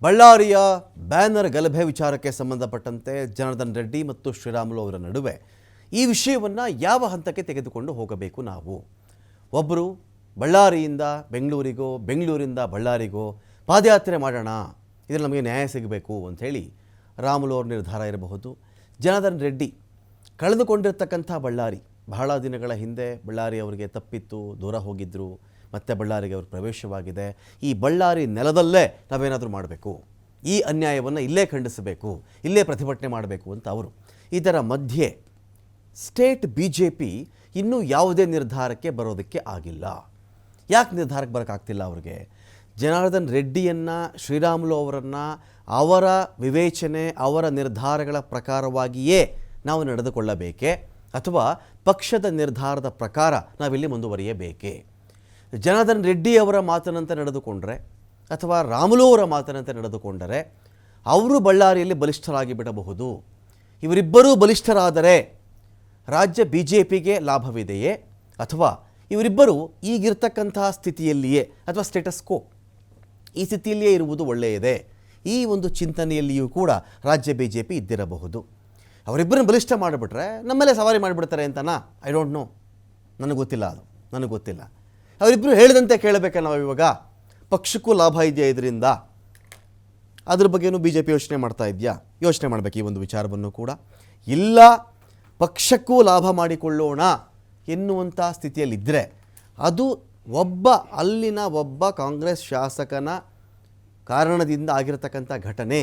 ಬಳ್ಳಾರಿಯ ಬ್ಯಾನರ್ ಗಲಭೆ ವಿಚಾರಕ್ಕೆ ಸಂಬಂಧಪಟ್ಟಂತೆ ಜನಾರ್ದನ್ ರೆಡ್ಡಿ ಮತ್ತು ಶ್ರೀರಾಮುಲು ಅವರ ನಡುವೆ ಈ ವಿಷಯವನ್ನು ಯಾವ ಹಂತಕ್ಕೆ ತೆಗೆದುಕೊಂಡು ಹೋಗಬೇಕು ನಾವು? ಒಬ್ಬರು ಬಳ್ಳಾರಿಯಿಂದ ಬೆಂಗಳೂರಿಗೋ, ಬೆಂಗಳೂರಿಂದ ಬಳ್ಳಾರಿಗೋ ಪಾದಯಾತ್ರೆ ಮಾಡೋಣ, ಇದರಲ್ಲಿ ನಮಗೆ ನ್ಯಾಯ ಸಿಗಬೇಕು ಅಂಥೇಳಿ ರಾಮುಲು ಅವ್ರ ನಿರ್ಧಾರ ಇರಬಹುದು. ಜನಾರ್ದನ್ ರೆಡ್ಡಿ ಕಳೆದುಕೊಂಡಿರ್ತಕ್ಕಂಥ ಬಳ್ಳಾರಿ, ಬಹಳ ದಿನಗಳ ಹಿಂದೆ ಬಳ್ಳಾರಿ ಅವರಿಗೆ ತಪ್ಪಿತ್ತು, ದೂರ ಹೋಗಿದ್ದರು, ಮತ್ತೆ ಬಳ್ಳಾರಿಗೆ ಅವರು ಪ್ರವೇಶವಾಗಿದೆ. ಈ ಬಳ್ಳಾರಿ ನೆಲದಲ್ಲೇ ನಾವೇನಾದರೂ ಮಾಡಬೇಕು, ಈ ಅನ್ಯಾಯವನ್ನು ಇಲ್ಲೇ ಖಂಡಿಸಬೇಕು, ಇಲ್ಲೇ ಪ್ರತಿಭಟನೆ ಮಾಡಬೇಕು ಅಂತ ಅವರು. ಇದರ ಮಧ್ಯೆ ಸ್ಟೇಟ್ BJP ಇನ್ನೂ ಯಾವುದೇ ನಿರ್ಧಾರಕ್ಕೆ ಬರೋದಕ್ಕೆ ಆಗಿಲ್ಲ. ಯಾಕೆ ನಿರ್ಧಾರಕ್ಕೆ ಬರೋಕ್ಕಾಗ್ತಿಲ್ಲ ಅವ್ರಿಗೆ? ಜನಾರ್ದನ್ ರೆಡ್ಡಿಯನ್ನು, ಶ್ರೀರಾಮುಲು ಅವರನ್ನು ಅವರ ವಿವೇಚನೆ, ಅವರ ನಿರ್ಧಾರಗಳ ಪ್ರಕಾರವಾಗಿಯೇ ನಾವು ನಡೆದುಕೊಳ್ಳಬೇಕೇ ಅಥವಾ ಪಕ್ಷದ ನಿರ್ಧಾರದ ಪ್ರಕಾರ ನಾವಿಲ್ಲಿ ಮುಂದುವರಿಯಬೇಕೇ? ಜನಾರ್ದನ್ ರೆಡ್ಡಿ ಅವರ ಮಾತಿನಂತೆ ನಡೆದುಕೊಂಡ್ರೆ ಅಥವಾ ರಾಮುಲು ಅವರ ಮಾತಿನಂತೆ ನಡೆದುಕೊಂಡರೆ ಅವರು ಬಳ್ಳಾರಿಯಲ್ಲಿ ಬಲಿಷ್ಠರಾಗಿ ಬಿಡಬಹುದು. ಇವರಿಬ್ಬರೂ ಬಲಿಷ್ಠರಾದರೆ ರಾಜ್ಯ BJPಗೆ ಲಾಭವಿದೆಯೇ ಅಥವಾ ಇವರಿಬ್ಬರು ಈಗಿರ್ತಕ್ಕಂತಹ ಸ್ಥಿತಿಯಲ್ಲಿಯೇ ಅಥವಾ ಸ್ಟೇಟಸ್ ಕೋ ಈ ಸ್ಥಿತಿಯಲ್ಲಿಯೇ ಇರುವುದು ಒಳ್ಳೆಯದೇ? ಈ ಒಂದು ಚಿಂತನೆಯಲ್ಲಿಯೂ ಕೂಡ ರಾಜ್ಯ BJP ಇದ್ದಿರಬಹುದು. ಅವರಿಬ್ಬರನ್ನು ಬಲಿಷ್ಠ ಮಾಡಿಬಿಟ್ರೆ ನಮ್ಮಲ್ಲೇ ಸವಾರಿ ಮಾಡಿಬಿಡ್ತಾರೆ ಅಂತನಾ? ಐ ಡೋಂಟ್ ನೋ, ನನಗೆ ಗೊತ್ತಿಲ್ಲ. ಅವರಿಬ್ಬರು ಹೇಳಿದಂತೆ ಕೇಳಬೇಕಾ ನಾವು ಇವಾಗ? ಪಕ್ಷಕ್ಕೂ ಲಾಭ ಇದೆಯಾ ಇದರಿಂದ? ಅದ್ರ ಬಗ್ಗೆನೂ BJP ಯೋಚನೆ ಮಾಡ್ತಾ ಇದೆಯಾ? ಯೋಚನೆ ಮಾಡಬೇಕು ಈ ಒಂದು ವಿಚಾರವನ್ನು ಕೂಡ. ಇಲ್ಲ, ಪಕ್ಷಕ್ಕೂ ಲಾಭ ಮಾಡಿಕೊಳ್ಳೋಣ ಎನ್ನುವಂಥ ಸ್ಥಿತಿಯಲ್ಲಿದ್ದರೆ ಅದು ಅಲ್ಲಿನ ಒಬ್ಬ ಕಾಂಗ್ರೆಸ್ ಶಾಸಕನ ಕಾರಣದಿಂದ ಆಗಿರತಕ್ಕಂಥ ಘಟನೆ.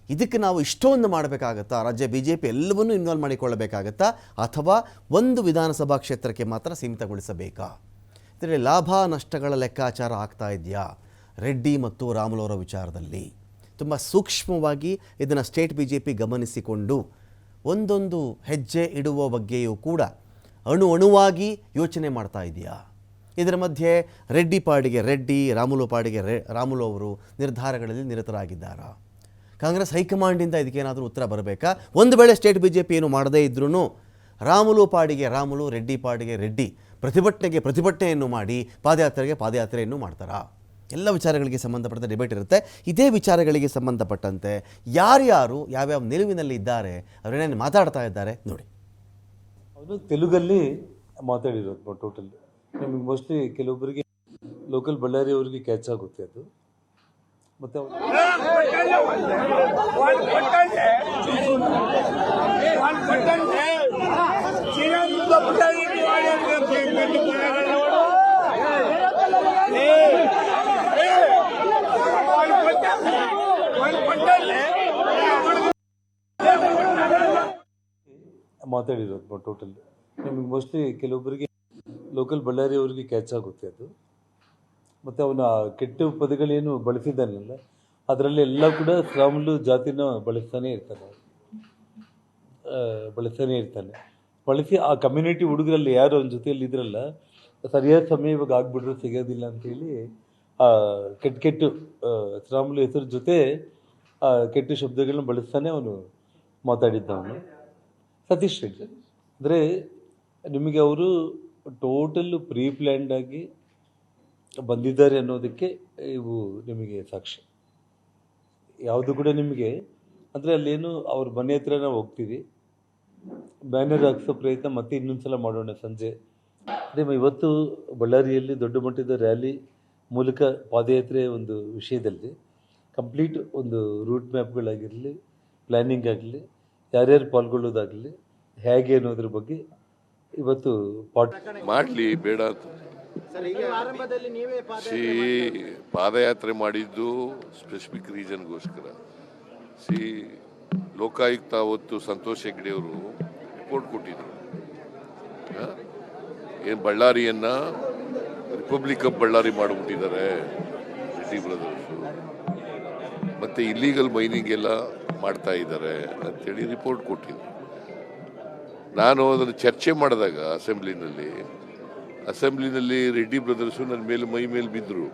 ಇದಕ್ಕೆ ನಾವು ಇಷ್ಟೊಂದು ಮಾಡಬೇಕಾಗತ್ತಾ? ರಾಜ್ಯ BJP ಎಲ್ಲವನ್ನೂ ಇನ್ವಾಲ್ವ್ ಮಾಡಿಕೊಳ್ಳಬೇಕಾಗತ್ತಾ ಅಥವಾ ಒಂದು ವಿಧಾನಸಭಾ ಕ್ಷೇತ್ರಕ್ಕೆ ಮಾತ್ರ ಸೀಮಿತಗೊಳಿಸಬೇಕಾ? ಇದರಲ್ಲಿ ಲಾಭ ನಷ್ಟಗಳ ಲೆಕ್ಕಾಚಾರ ಆಗ್ತಾ ಇದೆಯಾ ರೆಡ್ಡಿ ಮತ್ತು ರಾಮುಲು ಅವರ ವಿಚಾರದಲ್ಲಿ? ತುಂಬ ಸೂಕ್ಷ್ಮವಾಗಿ ಇದನ್ನು ಸ್ಟೇಟ್ BJP ಗಮನಿಸಿಕೊಂಡು ಒಂದೊಂದು ಹೆಜ್ಜೆ ಇಡುವ ಬಗ್ಗೆಯೂ ಕೂಡ ಅಣುವಾಗಿ ಯೋಚನೆ ಮಾಡ್ತಾ ಇದೆಯಾ? ಇದರ ಮಧ್ಯೆ ರೆಡ್ಡಿ ಪಾಡಿಗೆ ರೆಡ್ಡಿ, ರಾಮುಲು ಪಾಡಿಗೆ ರಾಮುಲು ಅವರು ನಿರ್ಧಾರಗಳಲ್ಲಿ ನಿರತರಾಗಿದ್ದಾರಾ? ಕಾಂಗ್ರೆಸ್ ಹೈಕಮಾಂಡಿಂದ ಇದಕ್ಕೇನಾದರೂ ಉತ್ತರ ಬರಬೇಕಾ? ಒಂದು ವೇಳೆ ಸ್ಟೇಟ್ BJP ಏನು ಮಾಡದೇ ಇದ್ರೂ ರಾಮುಲು ಪಾಡಿಗೆ ರಾಮುಲು, ರೆಡ್ಡಿ ಪಾಡಿಗೆ ರೆಡ್ಡಿ ಪ್ರತಿಭಟನೆಯನ್ನು ಮಾಡಿ ಪಾದಯಾತ್ರೆಯನ್ನು ಮಾಡ್ತಾರಾ? ಎಲ್ಲ ವಿಚಾರಗಳಿಗೆ ಸಂಬಂಧಪಟ್ಟ ಡಿಬೇಟ್ ಇರುತ್ತೆ. ಇದೇ ವಿಚಾರಗಳಿಗೆ ಸಂಬಂಧಪಟ್ಟಂತೆ ಯಾರ್ಯಾರು ಯಾವ್ಯಾವ ನಿಲುವಿನಲ್ಲಿ ಇದ್ದಾರೆ, ಅವರೇನೇನು ಮಾತಾಡ್ತಾ ಇದ್ದಾರೆ ನೋಡಿ. ಅವರು ತೆಲುಗಲ್ಲಿ ಮಾತಾಡಿರೋದು ಟೋಟಲ್. ನಿಮಗೆ ಮೋಸ್ಟ್ಲಿ ಕೆಲವೊಬ್ಬರಿಗೆ ಲೋಕಲ್ ಬಳ್ಳಾರಿ ಅವರಿಗೆ ಕ್ಯಾಚ್ ಆಗುತ್ತೆ ಅದು. ಮತ್ತೆ ಮಾತಾಡಿರೋದು ಟೋಟಲ್. ನಿಮಗೆ ಮೋಸ್ಟ್ಲಿ ಕೆಲವೊಬ್ಬರಿಗೆ ಲೋಕಲ್ ಬಳ್ಳಾರಿ ಅವರಿಗೆ ಕ್ಯಾಚ್ ಆಗುತ್ತೆ ಅದು. ಮತ್ತು ಅವನ ಕೆಟ್ಟ ಪದಗಳೇನು ಬಳಸಿದ್ದಾನಲ್ಲ ಅದರಲ್ಲಿ ಎಲ್ಲ ಕೂಡ ರಾಮುಲು ಜಾತಿನ ಬಳಸ್ತಾನೆ ಇರ್ತಾನೆ. ಬಳಸಿ ಆ ಕಮ್ಯುನಿಟಿ ಹುಡುಗರಲ್ಲಿ ಯಾರು ಅವನ ಜೊತೆಯಲ್ಲಿ ಇದ್ರಲ್ಲ, ಸರಿಯಾದ ಸಮಯ ಇವಾಗ ಆಗ್ಬಿಟ್ರೆ ಸಿಗೋದಿಲ್ಲ ಅಂತೇಳಿ ಕೆಟ್ಟ ರಾಮುಲು ಹೆಸರು ಜೊತೆ ಕೆಟ್ಟ ಶಬ್ದಗಳನ್ನ ಬಳಸ್ತಾನೆ ಅವನು ಮಾತಾಡಿದ್ದವನು. ಸತೀಶ್ ರೆಡ್ಡಿ ಅಂದರೆ ನಿಮಗೆ ಅವರು ಟೋಟಲ್ ಪ್ರೀ ಪ್ಲ್ಯಾಂಡ್ ಆಗಿ ಬಂದಿದ್ದಾರೆ ಅನ್ನೋದಕ್ಕೆ ಇವು ನಿಮಗೆ ಸಾಕ್ಷಿ. ಯಾವುದು ಕೂಡ ನಿಮಗೆ ಅಂದರೆ ಅಲ್ಲೇನು ಅವ್ರ ಮನೆ ಹತ್ರ ನಾವು ಹೋಗ್ತೀವಿ, ಬ್ಯಾನರ್ ಹಾಕ್ಸೋ ಪ್ರಯತ್ನ ಮತ್ತೆ ಇನ್ನೊಂದ್ಸಲ ಮಾಡೋಣ ಸಂಜೆ. ಅದೇ ಇವತ್ತು ಬಳ್ಳಾರಿಯಲ್ಲಿ ದೊಡ್ಡ ಮಟ್ಟದ ರ್ಯಾಲಿ ಮೂಲಕ ಪಾದಯಾತ್ರೆ ಒಂದು ವಿಷಯದಲ್ಲಿ ಕಂಪ್ಲೀಟ್ ಒಂದು ರೂಟ್ ಮ್ಯಾಪ್ಗಳಾಗಿರಲಿ, ಪ್ಲ್ಯಾನಿಂಗ್ ಆಗಲಿ, ಯಾರ್ಯಾರು ಪಾಲ್ಗೊಳ್ಳೋದಾಗಲಿ, ಹೇಗೆ ಅನ್ನೋದ್ರ ಬಗ್ಗೆ ಇವತ್ತು ಮಾಡಲಿ ಬೇಡ. ಪಾದಯಾತ್ರೆ ಮಾಡಿದ್ದು ಸ್ಪೆಸಿಫಿಕ್ ರೀಸನ್ಗೋಸ್ಕರ. ಲೋಕಾಯುಕ್ತ ಅವತ್ತು ಸಂತೋಷ್ ಹೆಗ್ಡೆ ಅವರು ರಿಪೋರ್ಟ್ ಕೊಟ್ಟಿದ್ರು. ಏನು ಬಳ್ಳಾರಿಯನ್ನ ರಿಪಬ್ಲಿಕ್ ಆಫ್ ಬಳ್ಳಾರಿ ಮಾಡಿಬಿಟ್ಟಿದ್ದಾರೆ ರೆಡ್ಡಿ ಬ್ರದರ್ಸು, ಮತ್ತೆ ಇಲ್ಲೀಗಲ್ ಮೈನಿಂಗ್ ಎಲ್ಲ ಮಾಡ್ತಾ ಇದ್ದಾರೆ ಅಂತೇಳಿ ರಿಪೋರ್ಟ್ ಕೊಟ್ಟಿದ್ರು. ನಾನು ಅದನ್ನು ಚರ್ಚೆ ಮಾಡಿದಾಗ ಅಸೆಂಬ್ಲಿನಲ್ಲಿ ರೆಡ್ಡಿ ಬ್ರದರ್ಸು ನನ್ನ ಮೇಲೆ ಮೈ ಮೇಲೆ ಬಿದ್ದರು,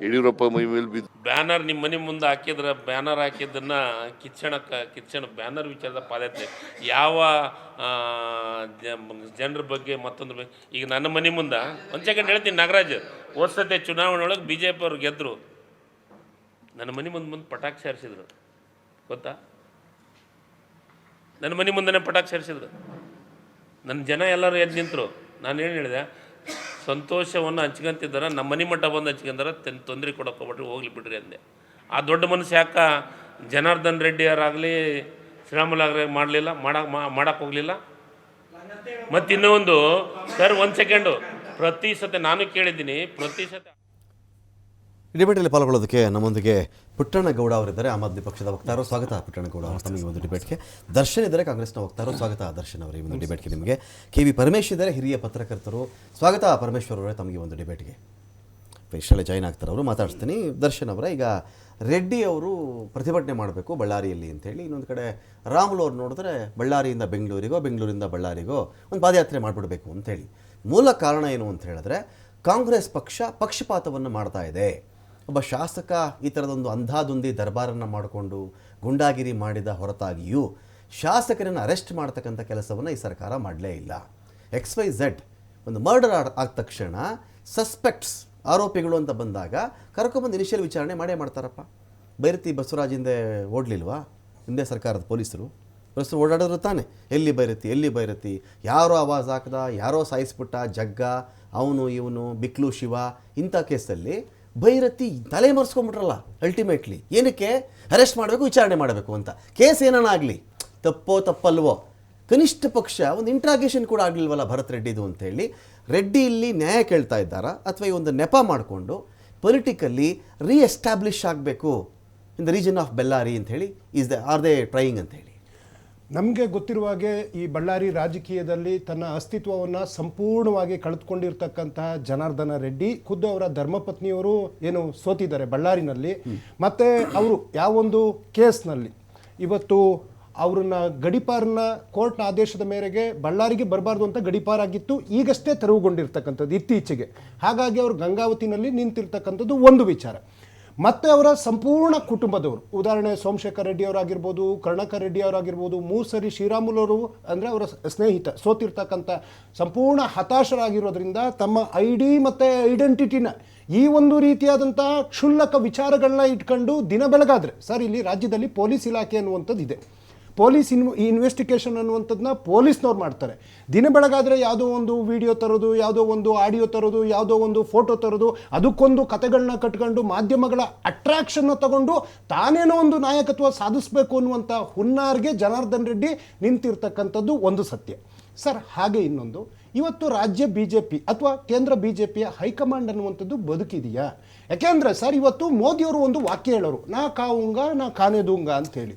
ಯಡಿಯೂರಪ್ಪ ಮೈ ಮೇಲೆ ಬಿದ್ದು. ಬ್ಯಾನರ್ ನಿಮ್ಮ ಮನೆ ಮುಂದೆ ಹಾಕಿದ್ರೆ ಬ್ಯಾನರ್ ಹಾಕಿದ್ದನ್ನು ಕಿಚ್ಚಣ ಬ್ಯಾನರ್ ವಿಚಾರದ ಪಾದಯಾತ್ರೆ ಯಾವ ಜನರ ಬಗ್ಗೆ ಮತ್ತೊಂದ್ರ ಬಗ್ಗೆ. ಈಗ ನನ್ನ ಮನೆ ಮುಂದೆ ಒಂದು ಸೆಕೆಂಡ್ ಹೇಳ್ತೀನಿ, ನಾಗರಾಜ್ ಹೋದ ಸತಿ ಚುನಾವಣೆ ಒಳಗೆ BJP ಅವ್ರು ಗೆದ್ದರು, ನನ್ನ ಮನೆ ಮುಂದೆ ಪಟಾಕಿ ಹಾರಿಸಿದ್ರು, ಗೊತ್ತಾ? ನನ್ನ ಮನೆ ಮುಂದೆ ಪಟಾಕಿ ಹಾರಿಸಿದ್ರು. ನನ್ನ ಜನ ಎಲ್ಲರೂ ಎದ್ದು ನಿಂತರು. ನಾನು ಏನು ಹೇಳಿದೆ, ಸಂತೋಷವನ್ನು ಹಂಚ್ಕೊಂತಿದ್ದಾರೆ, ನಮ್ಮ ಮನೆ ಮಟ್ಟ ಬಂದು ಹಂಚ್ಕೊಂಡಾರ, ತೊಂದರೆ ಕೊಡೋಕೆ ಹೋಗ್ಬಿಟ್ರಿ, ಹೋಗ್ಲಿ ಬಿಡ್ರಿ ಅಂದೆ. ಆ ದೊಡ್ಡ ಮನುಷ್ಯ ಯಾಕ ಜನಾರ್ದನ್ ರೆಡ್ಡಿ ಅವರಾಗಲಿ ಶ್ರೀರಾಮುಲು ಆಗಲಿ ಮಾಡಲಿಲ್ಲ, ಮಾಡಕ್ಕೆ ಹೋಗಲಿಲ್ಲ? ಮತ್ತು ಇನ್ನೊಂದು ಸರ್, ಒಂದು ಸೆಕೆಂಡು, ಪ್ರತಿ ಸತಿ ನಾನು ಕೇಳಿದ್ದೀನಿ, ಪ್ರತಿ ಸತಿ ಡಿಬೇಟಲ್ಲಿ ಪಾಲ್ಗೊಳ್ಳೋದಕ್ಕೆ ನಮ್ಮೊಂದಿಗೆ ಪುಟ್ಟಣ್ಣಗೌಡ ಅವರಿದ್ದಾರೆ, ಆಮ್ ಆದ್ಮಿ ಪಕ್ಷದ ವಕ್ತಾರರು. ಸ್ವಾಗತ ಪುಟ್ಟಣ್ಣಗೌಡ ಅವರು ತಮಗೆ ಒಂದು ಡಿಬೇಟ್ಗೆ. ದರ್ಶನ್ ಇದ್ದಾರೆ, ಕಾಂಗ್ರೆಸ್ನ ವಕ್ತಾರರು. ಸ್ವಾಗತ ದರ್ಶನ್ ಅವರೇ ಈ ಒಂದು ಡಿಬೇಟ್ಗೆ ನಿಮಗೆ. KV ಪರಮೇಶ್ ಇದ್ದಾರೆ, ಹಿರಿಯ ಪತ್ರಕರ್ತರು. ಸ್ವಾಗತ ಪರಮೇಶ್ವರ್ ಅವರೇ ತಮಗೆ ಒಂದು ಡಿಬೇಟ್ಗೆ. ಇಷ್ಟಲ್ಲೇ ಜಾಯ್ನ್ ಆಗ್ತಾರೆ ಅವರು, ಮಾತಾಡ್ತೀನಿ. ದರ್ಶನ್ ಅವರೇ, ಈಗ ರೆಡ್ಡಿ ಅವರು ಪ್ರತಿಭಟನೆ ಮಾಡಬೇಕು ಬಳ್ಳಾರಿಯಲ್ಲಿ ಅಂತೇಳಿ, ಇನ್ನೊಂದು ಕಡೆ ರಾಮುಲು ಅವ್ರು ನೋಡಿದ್ರೆ ಬಳ್ಳಾರಿಯಿಂದ ಬೆಂಗಳೂರಿಗೋ, ಬೆಂಗಳೂರಿಂದ ಬಳ್ಳಾರಿಗೋ ಒಂದು ಪಾದಯಾತ್ರೆ ಮಾಡಿಬಿಡಬೇಕು ಅಂತೇಳಿ. ಮೂಲ ಕಾರಣ ಏನು ಅಂತ ಹೇಳಿದ್ರೆ, ಕಾಂಗ್ರೆಸ್ ಪಕ್ಷ ಪಕ್ಷಪಾತವನ್ನು ಮಾಡ್ತಾ ಇದೆ. ಒಬ್ಬ ಶಾಸಕ ಈ ಥರದೊಂದು ಅಂಧಾದುಂದಿ ದರ್ಬಾರನ್ನು ಮಾಡಿಕೊಂಡು ಗುಂಡಾಗಿರಿ ಮಾಡಿದ ಹೊರತಾಗಿಯೂ ಶಾಸಕರನ್ನು ಅರೆಸ್ಟ್ ಮಾಡ್ತಕ್ಕಂಥ ಕೆಲಸವನ್ನು ಈ ಸರ್ಕಾರ ಮಾಡಲೇ ಇಲ್ಲ. XYZ ಒಂದು ಮರ್ಡರ್ ಆದ ತಕ್ಷಣ ಸಸ್ಪೆಕ್ಟ್ಸ್, ಆರೋಪಿಗಳು ಅಂತ ಬಂದಾಗ ಕರ್ಕೊಂಬಂದು ಇನಿಷಿಯಲ್ ವಿಚಾರಣೆ ಮಾಡೇ ಮಾಡ್ತಾರಪ್ಪ. ಬೈರತಿ ಬಸವರಾಜ್ ಹಿಂದೆ ಓಡಲಿಲ್ವಾ? ಹಿಂದೆ ಸರ್ಕಾರದ ಪೊಲೀಸರು ಓಡಾಡಿದ್ರು ತಾನೆ. ಎಲ್ಲಿ ಬೈರತಿ, ಯಾರೋ ಆವಾಜ್ ಹಾಕ್ದ, ಯಾರೋ ಸಾಯಿಸ್ಬಿಟ್ಟ, ಜಗ್ಗ, ಅವನು ಇವನು ಬಿಕ್ಲು ಶಿವ, ಇಂಥ ಕೇಸಲ್ಲಿ ಬೈರತಿ ತಲೆ ಮರೆಸ್ಕೊಂಡ್ಬಿಟ್ರಲ್ಲ. ಅಲ್ಟಿಮೇಟ್ಲಿ ಏನಕ್ಕೆ ಅರೆಸ್ಟ್ ಮಾಡಬೇಕು, ವಿಚಾರಣೆ ಮಾಡಬೇಕು ಅಂತ. ಕೇಸ್ ಏನಾಗಲಿ, ತಪ್ಪಲ್ವೋ, ಕನಿಷ್ಠ ಪಕ್ಷ ಒಂದು ಇಂಟ್ರಾಗೇಷನ್ ಕೂಡ ಆಗಲಿಲ್ವಲ್ಲ ಭರತ್ ರೆಡ್ಡಿದು ಅಂತೇಳಿ ರೆಡ್ಡಿ ಇಲ್ಲಿ ನ್ಯಾಯ ಕೇಳ್ತಾ ಇದ್ದಾರಾ, ಅಥವಾ ಈ ಒಂದು ನೆಪ ಮಾಡಿಕೊಂಡು ಪೊಲಿಟಿಕಲ್ಲಿ ರೀಎಸ್ಟಾಬ್ಲಿಷ್ ಆಗಬೇಕು in the region of Bellare ಅಂಥೇಳಿ ಆರ್ ದೇ ಟ್ರೈಯಿಂಗ್ ಅಂತೇಳಿ? ನಮಗೆ ಗೊತ್ತಿರುವ ಹಾಗೆ ಈ ಬಳ್ಳಾರಿ ರಾಜಕೀಯದಲ್ಲಿ ತನ್ನ ಅಸ್ತಿತ್ವವನ್ನು ಸಂಪೂರ್ಣವಾಗಿ ಕಳೆದುಕೊಂಡಿರ್ತಕ್ಕಂತಹ ಜನಾರ್ದನ ರೆಡ್ಡಿ, ಖುದ್ದು ಅವರ ಧರ್ಮಪತ್ನಿಯವರು ಏನು ಸೋತಿದ್ದಾರೆ ಬಳ್ಳಾರಿನಲ್ಲಿ, ಮತ್ತು ಅವರು ಯಾವೊಂದು ಕೇಸ್ನಲ್ಲಿ ಇವತ್ತು ಅವ್ರನ್ನ ಗಡೀಪಾರನ್ನ ಕೋರ್ಟ್ನ ಆದೇಶದ ಮೇರೆಗೆ ಬಳ್ಳಾರಿಗೆ ಬರಬಾರ್ದು ಅಂತ ಗಡೀಪಾರಾಗಿತ್ತು, ಈಗಷ್ಟೇ ತೆರವುಗೊಂಡಿರ್ತಕ್ಕಂಥದ್ದು ಇತ್ತೀಚೆಗೆ. ಹಾಗಾಗಿ ಅವರು ಗಂಗಾವತಿನಲ್ಲಿ ನಿಂತಿರ್ತಕ್ಕಂಥದ್ದು ಒಂದು ವಿಚಾರ. ಮತ್ತು ಅವರ ಸಂಪೂರ್ಣ ಕುಟುಂಬದವರು, ಉದಾಹರಣೆ ಸೋಮಶೇಖರ್ ರೆಡ್ಡಿ ಅವರಾಗಿರ್ಬೋದು, ಕರುಣಾಕರ್ ರೆಡ್ಡಿ ಅವರಾಗಿರ್ಬೋದು, ಮೂಸರಿ ಶ್ರೀರಾಮುಲು ಅವರು ಅಂದರೆ ಅವರ ಸ್ನೇಹಿತ ಸೋತಿರ್ತಕ್ಕಂಥ ಸಂಪೂರ್ಣ ಹತಾಶರಾಗಿರೋದ್ರಿಂದ ತಮ್ಮ ID ಮತ್ತು ಐಡೆಂಟಿಟಿನ ಈ ಒಂದು ರೀತಿಯಾದಂಥ ಕ್ಷುಲ್ಲಕ ವಿಚಾರಗಳನ್ನ ಇಟ್ಕೊಂಡು ದಿನ ಬೆಳಗಾದರೆ, ಸರ್ ಇಲ್ಲಿ ರಾಜ್ಯದಲ್ಲಿ ಪೊಲೀಸ್ ಇಲಾಖೆ ಅನ್ನುವಂಥದ್ದು ಇದೆ, ಪೊಲೀಸ್ ಇನ್ವೆಸ್ಟಿಗೇಷನ್ ಅನ್ನುವಂಥದ್ದನ್ನ ಪೊಲೀಸ್ನವ್ರು ಮಾಡ್ತಾರೆ. ದಿನ ಬೆಳಗಾದರೆ ಯಾವುದೋ ಒಂದು ವಿಡಿಯೋ ತರೋದು, ಯಾವುದೋ ಒಂದು ಆಡಿಯೋ ತರೋದು, ಯಾವುದೋ ಒಂದು ಫೋಟೋ ತರೋದು, ಅದಕ್ಕೊಂದು ಕತೆಗಳನ್ನ ಕಟ್ಕೊಂಡು ಮಾಧ್ಯಮಗಳ ಅಟ್ರಾಕ್ಷನ್ನ ತಗೊಂಡು ತಾನೇನೋ ಒಂದು ನಾಯಕತ್ವ ಸಾಧಿಸಬೇಕು ಅನ್ನುವಂಥ ಹುನ್ನಾರ್ಗೆ ಜನಾರ್ದನ್ ರೆಡ್ಡಿ ನಿಂತಿರ್ತಕ್ಕಂಥದ್ದು ಒಂದು ಸತ್ಯ ಸರ್. ಹಾಗೆ ಇನ್ನೊಂದು, ಇವತ್ತು ರಾಜ್ಯ BJP ಅಥವಾ ಕೇಂದ್ರ BJPಯ ಹೈಕಮಾಂಡ್ ಅನ್ನುವಂಥದ್ದು ಬದುಕಿದೆಯಾ? ಯಾಕೆಂದರೆ ಸರ್ ಇವತ್ತು ಮೋದಿಯವರು ಒಂದು ವಾಕ್ಯ ಹೇಳೋರು, ನಾ ಕಾವುಂಗ ನಾ ಕಾನೆ ದೂಂಗ ಅಂತೇಳಿ.